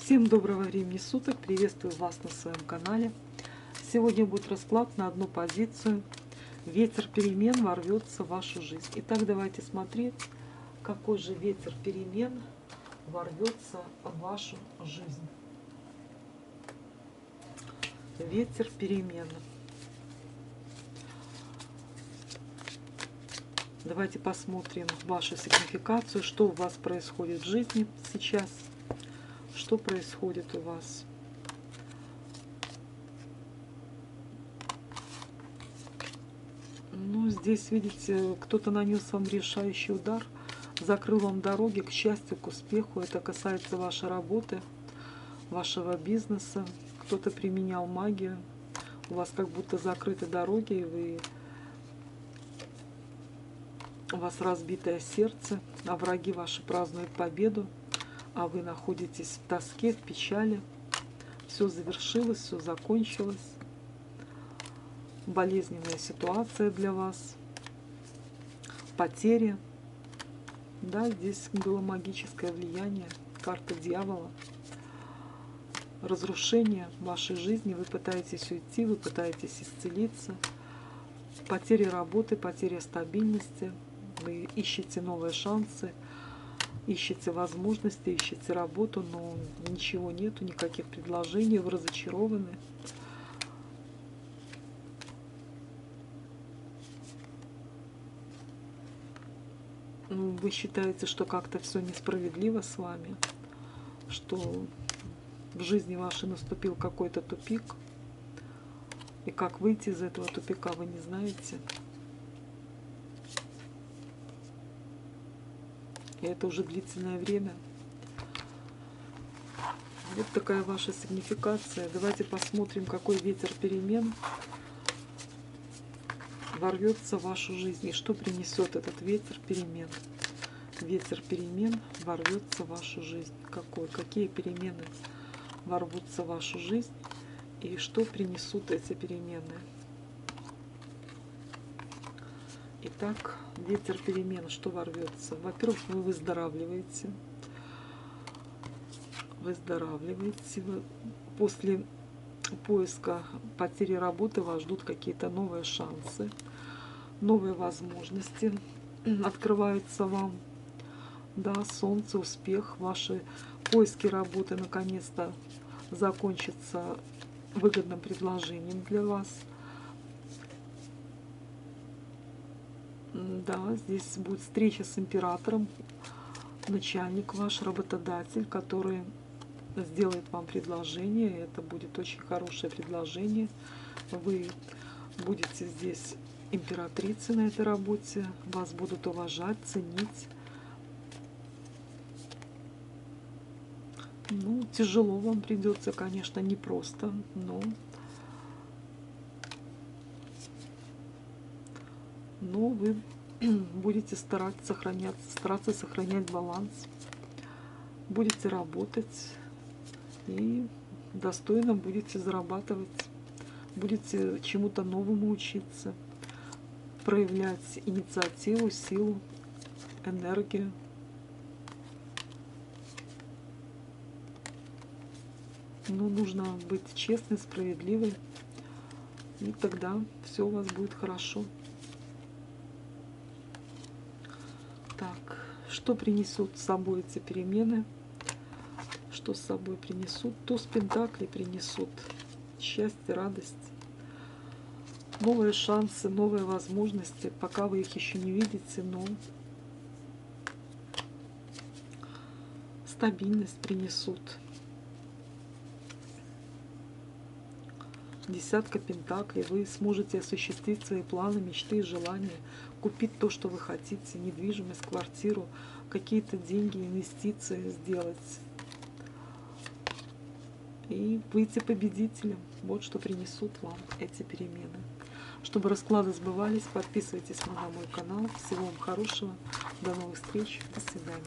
Всем доброго времени суток, приветствую вас на своем канале. Сегодня будет расклад на одну позицию. Ветер перемен ворвется в вашу жизнь. Итак, давайте смотреть, какой же ветер перемен ворвется в вашу жизнь. Ветер перемен. Давайте посмотрим вашу сигнификацию, что у вас происходит в жизни сейчас. Что происходит у вас? Ну, здесь, видите, кто-то нанес вам решающий удар, закрыл вам дороги к счастью, к успеху. Это касается вашей работы, вашего бизнеса. Кто-то применял магию. У вас как будто закрыты дороги, и у вас разбитое сердце, а враги ваши празднуют победу. А вы находитесь в тоске, в печали. Все завершилось, все закончилось. Болезненная ситуация для вас. Потери. Да, здесь было магическое влияние. Карта дьявола. Разрушение вашей жизни. Вы пытаетесь уйти, вы пытаетесь исцелиться. Потеря работы, потеря стабильности. Вы ищете новые шансы. Ищете возможности, ищете работу, но ничего нету, никаких предложений, вы разочарованы. Вы считаете, что как-то все несправедливо с вами, что в жизни вашей наступил какой-то тупик, и как выйти из этого тупика вы не знаете. И это уже длительное время. Вот такая ваша сигнификация. Давайте посмотрим, какой ветер перемен ворвется в вашу жизнь. И что принесет этот ветер перемен. Ветер перемен ворвется в вашу жизнь. Какие перемены ворвутся в вашу жизнь. И что принесут эти перемены. Итак, ветер перемен, что ворвется? Во-первых, вы выздоравливаете. Выздоравливаете. После поиска потери работы вас ждут какие-то новые шансы, новые возможности открываются вам. Да, солнце, успех, ваши поиски работы наконец-то закончатся выгодным предложением для вас. Да, здесь будет встреча с императором, начальник ваш, работодатель, который сделает вам предложение. Это будет очень хорошее предложение. Вы будете здесь императрицей на этой работе. Вас будут уважать, ценить. Ну, тяжело вам придется, конечно, непросто, но вы будете стараться сохранять баланс, будете работать и достойно будете зарабатывать, будете чему-то новому учиться, проявлять инициативу, силу, энергию. Но нужно быть честной, справедливой, и тогда все у вас будет хорошо. Так, что принесут с собой эти перемены? Что с собой принесут? Туз пентаклей принесут счастье, радость, новые шансы, новые возможности. Пока вы их еще не видите, но стабильность принесут. Десятка пентаклей. Вы сможете осуществить свои планы, мечты и желания, купить то, что вы хотите, недвижимость, квартиру, какие-то деньги, инвестиции сделать. И выйти победителем. Вот что принесут вам эти перемены. Чтобы расклады сбывались, подписывайтесь на мой канал. Всего вам хорошего. До новых встреч. До свидания.